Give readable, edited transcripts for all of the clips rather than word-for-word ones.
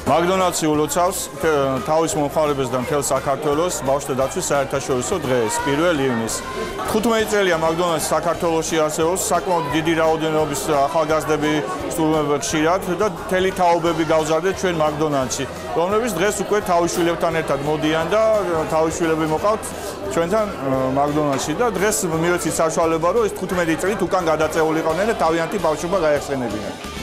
მაგდონალდსი ულოცავს თავის მომხმარებელს და მთელ საქართველოს ბავშვთა დაცვის საერთაშორისო დღეს 1 ივნისს. 15 წელია მაგდონალდსი საქართველოში არსებობს, საკმაოდ დიდი რაოდენობის ახალგაზრდები სტუმრობენ ხშირად და მთელი თაობები გავზარდეთ ჩვენ მაგდონალდსში, რომლებიც დღეს უკვე თავისშვილებთან ერთად მოდიან და თავისშვილები მოყავთ ჩვენთან მაგდონალდსში და დღეს მივეცით საშუალება, რომ ეს 15 წელით უკან გადაწეულიყვნენ და თავიანთი ბავშვობა გაეხსენებინათ.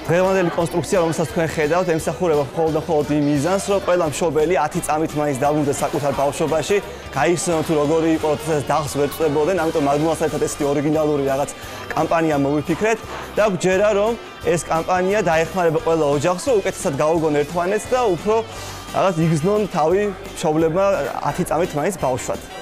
დღევანდელი კონსტრუქცია, რომელსაც თქვენ ხედავთ, ემსახურება მხოლოდ იმ მიზანს, რომ ყველა მშობელი 10 წამით მაინც დაბრუნდეს საკუთარ ბავშვობაში, გაიხსენოთ თუ როგორი იყო, თუნდაც დახს ვერ წვებოდნენ, ამიტომ მაგდონალდსთან ერთად ესეთი ორიგინალური რაღაც კამპანია მოვიფიქრეთ და გვჯერა, რომ ეს კამპანია დაეხმარება ყველა ოჯახს, რომ უკეთესად გაუგონ ერთმანეთს და უფრო რაღაც იგრძნონ თავი მშობლებმა 10 წამით მაინც ბავშვად.